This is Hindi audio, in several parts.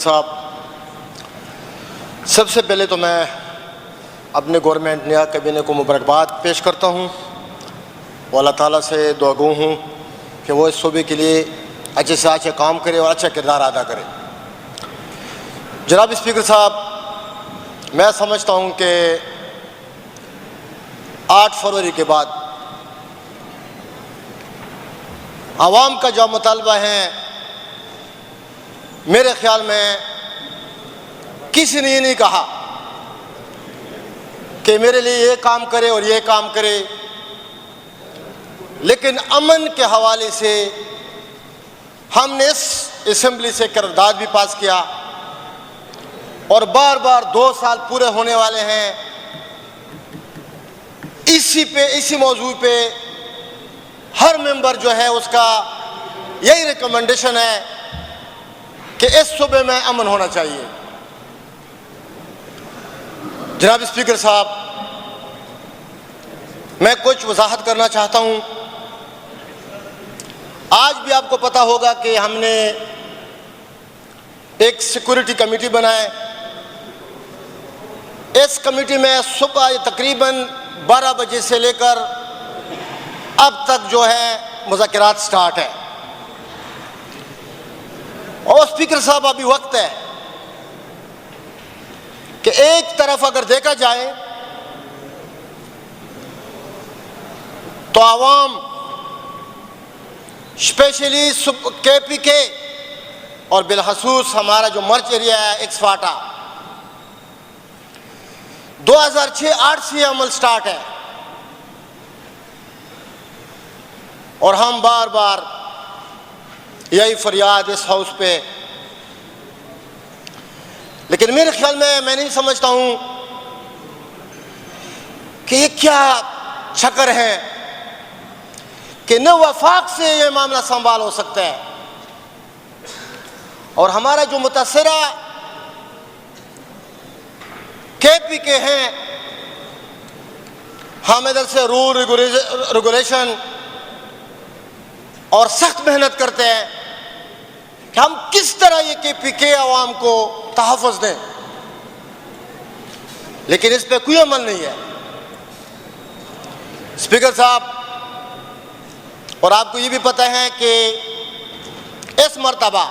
साहब, सबसे पहले तो मैं अपने गवर्नमेंट नया कैबिनेट को मुबारकबाद पेश करता हूँ और अल्लाह ताला से दुआगो हूँ कि वो इस सूबे के लिए अच्छे से अच्छे काम करे और अच्छा किरदार अदा करे। जनाब स्पीकर साहब, मैं समझता हूँ कि 8 फरवरी के बाद आवाम का जो मुतालबा है, मेरे ख्याल में किसी ने ये नहीं कहा कि मेरे लिए ये काम करे और ये काम करे, लेकिन अमन के हवाले से हमने इस असेंबली से करारदाद भी पास किया और बार बार 2 साल पूरे होने वाले हैं, इसी मौजू पे हर मेंबर जो है उसका यही रिकमेंडेशन है कि इस सूबे में अमन होना चाहिए। जनाब स्पीकर साहब, मैं कुछ वजाहत करना चाहता हूँ। आज भी आपको पता होगा कि हमने एक सिक्योरिटी कमेटी बनाए। इस कमेटी में सुबह तकरीबन 12 बजे से लेकर अब तक जो है मुज़ाकरात स्टार्ट है। और स्पीकर साहब, अभी वक्त है कि एक तरफ अगर देखा जाए तो आवाम स्पेशली KPK और बिलखसूस हमारा जो मर्च एरिया है एक्सफाटा 2006-08 से अमल स्टार्ट है और हम बार बार यही फरियाद इस हाउस पे, लेकिन मेरे ख्याल में मैं नहीं समझता हूं कि ये क्या चक्कर है कि न वफाक से ये मामला संभाल हो सकता है। और हमारा जो मुतासरा KPK हैं, हम इधर से रूल रेगुलेशन और सख्त मेहनत करते हैं कि हम किस तरह ये KPK आवाम को तहफ़्फ़ुज़ दें, लेकिन इस पर कोई अमल नहीं है। स्पीकर साहब, और आपको ये भी पता है कि इस मर्तबा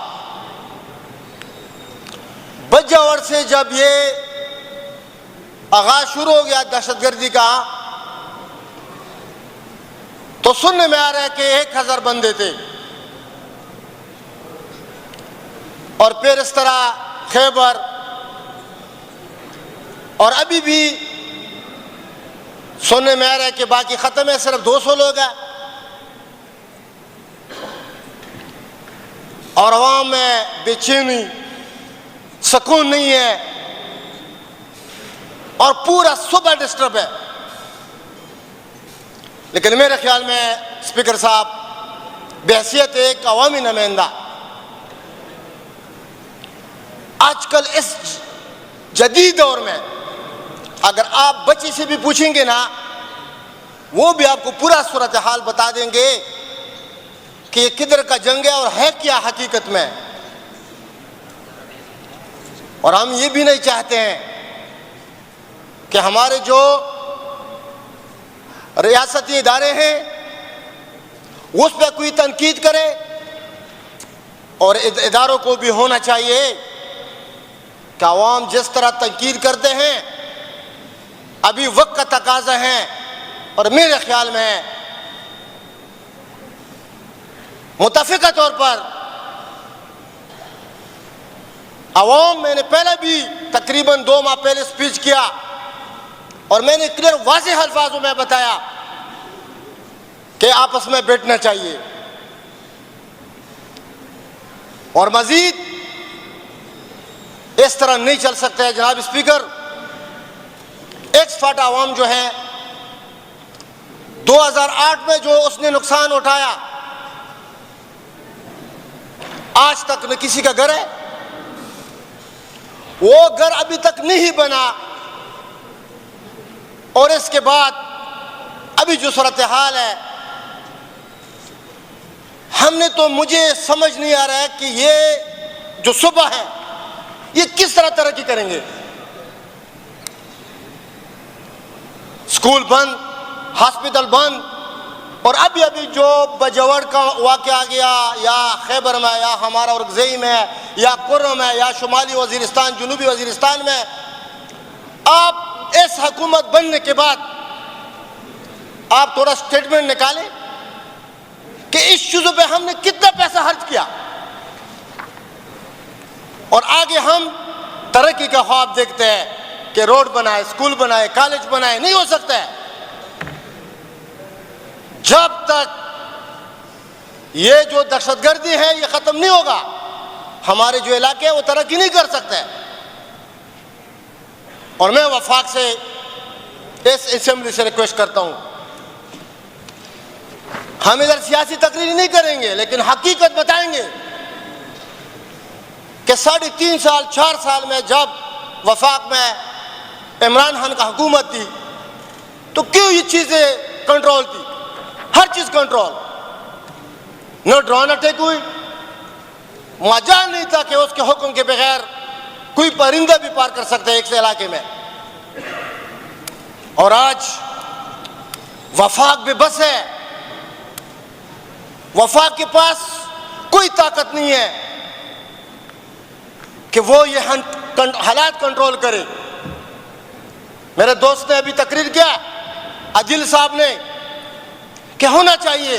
बजावर से जब ये आगाज शुरू हो गया दहशतगर्दी का, तो सुनने में आ रहा है कि 1000 बंदे थे और फिर इस तरह खैबर, और अभी भी सुनने में आ रहा है कि बाकी ख़त्म है, सिर्फ 200 लोग हैं और अवाम में बेचैनी, सुकून नहीं है और पूरा सुबह डिस्टर्ब है। लेकिन मेरे ख्याल में स्पीकर साहब, बहैसियत एक अवामी नुमाइंदा, आजकल इस जदीद दौर में अगर आप बच्चे से भी पूछेंगे ना, वो भी आपको पूरा सूरत हाल बता देंगे कि ये किधर का जंग है और है क्या हकीकत में। और हम ये भी नहीं चाहते हैं कि हमारे जो रियासती इदारे हैं उस पर कोई तनकीद करे, और इदारों को भी होना चाहिए कि अवाम जिस तरह तनकीद करते हैं, अभी वक्त का तकाजा है। और मेरे ख्याल में मुतफ़िका तौर पर अवाम, मैंने पहले भी तकरीबन 2 माह पहले स्पीच किया और मैंने क्लियर वाज़ेह अल्फाजों में बताया कि आपस में बैठना चाहिए और मजीद इस तरह नहीं चल सकता है। जनाब स्पीकर, एक्सफाटा अवाम जो है 2008 में जो उसने नुकसान उठाया, आज तक न किसी का घर है, वो घर अभी तक नहीं बना, और इसके बाद अभी जो सूरत हाल है, हमने तो, मुझे समझ नहीं आ रहा है कि ये जो सुबह है ये किस तरह तरक्की करेंगे? स्कूल बंद, हॉस्पिटल बंद, और अभी अभी जो बजवड़ का वाक़या आ गया, या खैबर में, या हमारा औरंगज़ेब में, या कुर्रम में, या शुमाली वज़ीरिस्तान, जुनूबी वज़ीरिस्तान में, आप इस हुकूमत बनने के बाद आप थोड़ा स्टेटमेंट निकालें कि इस चीज़ों पे हमने कितना पैसा खर्च किया, और आगे हम तरक्की का ख्वाब देखते हैं कि रोड बनाए, स्कूल बनाए, कॉलेज बनाए। नहीं हो सकता है जब तक ये जो दहशतगर्दी है ये खत्म नहीं होगा। हमारे जो इलाके हैं वो तरक्की नहीं कर सकते। और मैं वफाक से, इस असेंबली से रिक्वेस्ट करता हूं, हम इधर सियासी तकरीर नहीं करेंगे, लेकिन हकीकत बताएंगे कि 3.5 साल 4 साल में जब वफाक में इमरान खान का हुकूमत थी तो क्यों ये चीजें कंट्रोल थी? हर चीज कंट्रोल, न ड्रोन अटैक हुई, मजाल नहीं था कि उसके हुक्म के बगैर कोई परिंदा भी पार कर सकता है एक से इलाके में। और आज वफाक बेबस है, वफाक के पास कोई ताकत नहीं है कि वो ये हालात कंट्रोल करे। मेरे दोस्त ने अभी तकरीर किया, आदिल साहब ने, कि होना चाहिए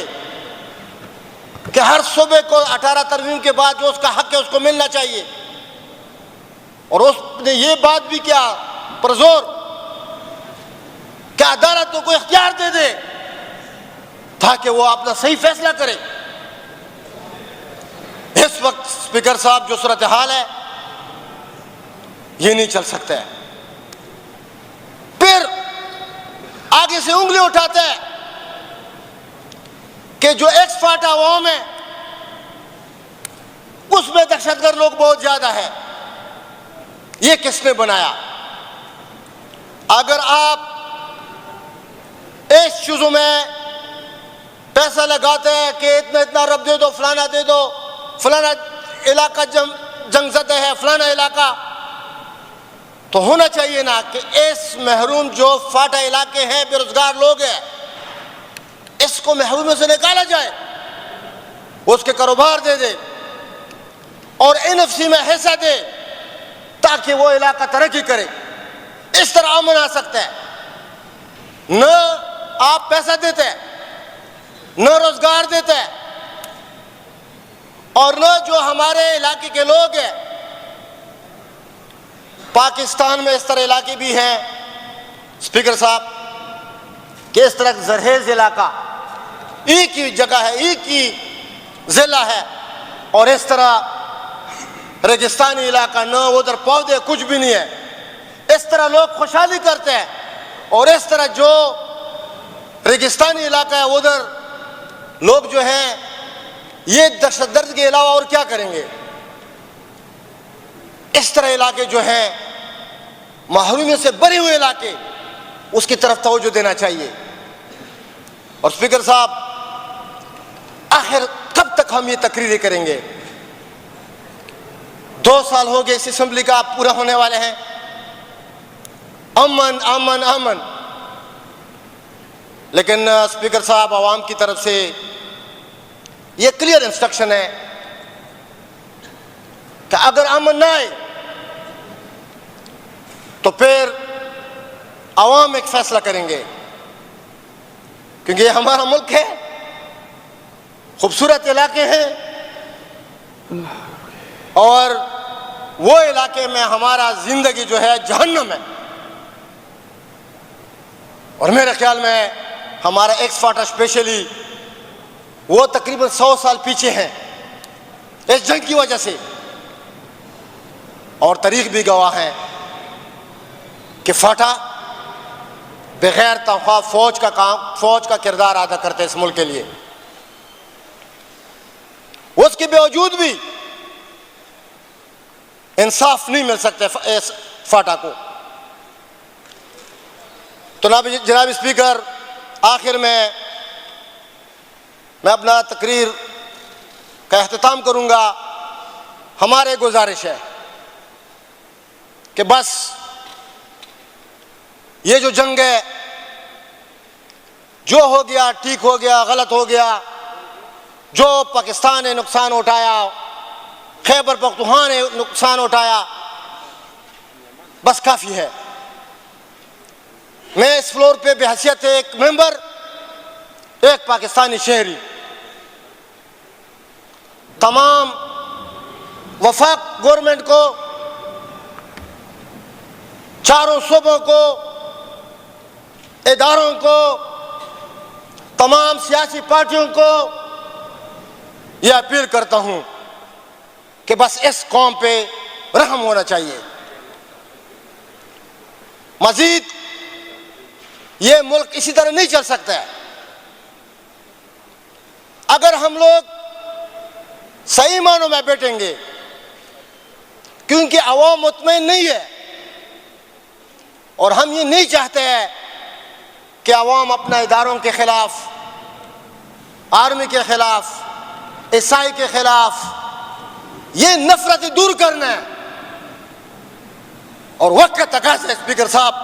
कि हर सूबे को 18 तरमीम के बाद जो उसका हक है उसको मिलना चाहिए। और उसने ये बात भी किया पुरजोर कि अदालतों को इख्तियार दे दे ताकि वो अपना सही फैसला करे। इस वक्त स्पीकर साहब जो सूरत हाल है ये नहीं चल सकता है। फिर आगे से उंगली उठाते हैं कि जो एक्स फाटा अवाम है उसमें दहशतगर्द लोग बहुत ज्यादा है। ये किसने बनाया? अगर आप इस चीजों में पैसा लगाते हैं कि इतना इतना रब दे दो, फलाना दे दो, फलाना इलाका जंगज़दा है, फलाना इलाका, तो होना चाहिए ना कि इस महरूम जो फाटा इलाके हैं, बेरोजगार लोग हैं, इसको महरूम से निकाला जाए, उसके कारोबार दे दे और एनएफसी में हिस्सा दे ताकि वो इलाका तरक्की करे। इस तरह अमन आ सकता है। न आप पैसा देते हैं, न रोजगार देते हैं, और न जो हमारे इलाके के लोग हैं। पाकिस्तान में इस तरह इलाके भी हैं स्पीकर साहब कि इस तरह जरहेज इलाका एक ही जगह है, एक ही जिला है, और इस तरह रेगिस्तानी इलाका, न उधर पौधे कुछ भी नहीं है। इस तरह लोग खुशहाली करते हैं, और इस तरह जो रेगिस्तानी इलाका है उधर लोग जो हैं ये दहशतगर्द के अलावा और क्या करेंगे? इस तरह इलाके जो हैं महरूमियत से भरे हुए इलाके, उसकी तरफ तवज्जो देना चाहिए। और स्पीकर साहब, आखिर कब तक हम ये तकरीरें करेंगे? 2 साल हो गए इस असेंबली का पूरा होने वाले हैं। अमन अमन अमन, लेकिन स्पीकर साहब आवाम की तरफ से ये क्लियर इंस्ट्रक्शन है कि अगर अमन ना आए तो फिर आवाम एक फैसला करेंगे, क्योंकि ये हमारा मुल्क है, खूबसूरत इलाके हैं, और वो इलाके में हमारा जिंदगी जो है जहन्नम है। और मेरे ख्याल में हमारा एक्स फाटा स्पेशली वो तकरीबन 100 साल पीछे हैं इस जंग की वजह से, और तारीख भी गवाह है कि फाटा बगैर तनख्वाह फौज का किरदार अदा करते इस मुल्क के लिए। उसके बावजूद भी इंसाफ नहीं मिल सकता इस फाटा को। तो जनाब स्पीकर, आखिर में मैं अपना तकरीर का अख्तिताम करूंगा। हमारे गुजारिश है कि बस ये जो जंग है, जो हो गया ठीक हो गया, गलत हो गया, जो पाकिस्तान ने नुकसान उठाया, खैबर पख्तूनख्वा ने नुकसान उठाया, बस काफ़ी है। मैं इस फ्लोर पे बेहैसियत एक मेंबर, एक पाकिस्तानी शहरी, तमाम वफाक गवर्नमेंट को, चारों सूबों को, इदारों को, तमाम सियासी पार्टियों को यह अपील करता हूं कि बस इस कौम पे रहम होना चाहिए। मजीद ये मुल्क इसी तरह नहीं चल सकता है। अगर हम लोग सही मानों में बैठेंगे, क्योंकि अवाम मुतमईन नहीं है और हम ये नहीं चाहते हैं कि अवाम अपना इदारों के खिलाफ, आर्मी के खिलाफ, ईसाई के खिलाफ ये नफरत दूर करना है। और वक्त का तकाज़ा है स्पीकर साहब,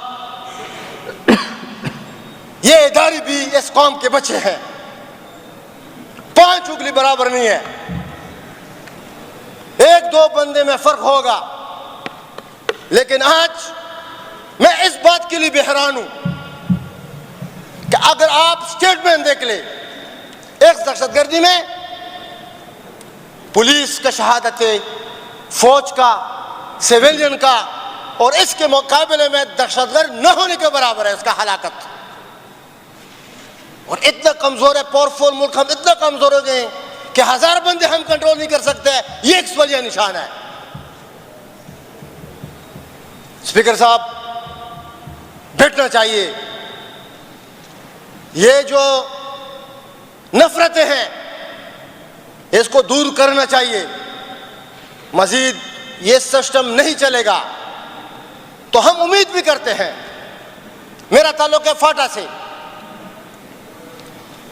ये इदारे भी इस कौम के बच्चे हैं, 5 उंगली बराबर नहीं है। एक दो बंदे में फर्क होगा, लेकिन आज मैं इस बात के लिए भी हैरान हूं कि अगर आप स्टेटमेंट देख ले, एक दहशतगर्दी में पुलिस का शहादत है, फौज का, सिविलियन का, और इसके मुकाबले में दहशतगर्द न होने के बराबर है इसका हलाकत। और इतना कमजोर है, पावरफुल मुल्क, हम इतना कमजोर हो गए कि 1000 बंदे हम कंट्रोल नहीं कर सकते। ये एक सवालिया निशान है। स्पीकर साहब, बैठना चाहिए। ये जो नफरतें हैं इसको दूर करना चाहिए। मजीद ये सिस्टम नहीं चलेगा तो हम उम्मीद भी करते हैं, मेरा ताल्लुक है फाटा से,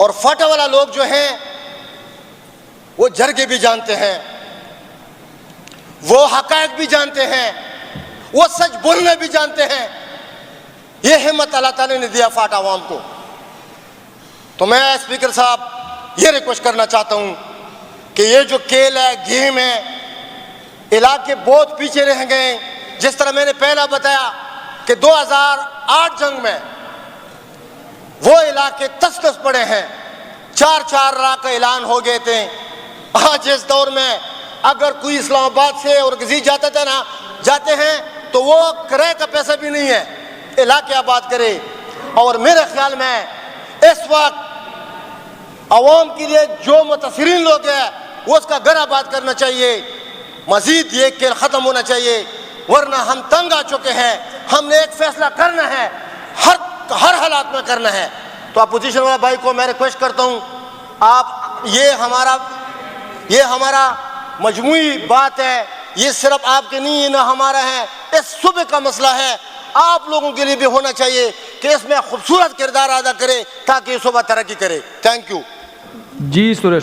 और फाटा वाला लोग जो हैं वो जरगे भी जानते हैं, वो हकायक भी जानते हैं, वो सच बोलना भी जानते हैं। ये हिम्मत अल्लाह ताला ने दिया फाटा अवाम को। तो मैं स्पीकर साहब ये रिक्वेस्ट करना चाहता हूं कि ये जो खेल है, गेम है, इलाके बहुत पीछे रह गए। जिस तरह मैंने पहला बताया कि 2008 जंग में वो इलाके तस-तस पड़े हैं, 4-4 राह का ऐलान हो गए थे। आज इस दौर में अगर कोई इस्लामाबाद से और किसी जाते हैं तो वो किराए का पैसा भी नहीं है, इलाके आबाद करे। और मेरे ख्याल में इस वक्त अवाम के लिए जो मुतासिरीन लोग हैं वो उसका घर आबाद करना चाहिए। मजीद ये खेल ख़त्म होना चाहिए, वरना हम तंग आ चुके हैं। हमने एक फैसला करना है, हर हालात में करना है। तो अपोजिशन वाले भाई को मैं रिक्वेस्ट करता हूँ, आप ये हमारा मजमूई बात है, ये सिर्फ आपके नहीं है ना हमारा है, इस सूबे का मसला है। आप लोगों के लिए भी होना चाहिए कि इसमें खूबसूरत किरदार अदा करे ताकि ये सूबा तरक्की करे। Thank you ji Suresh.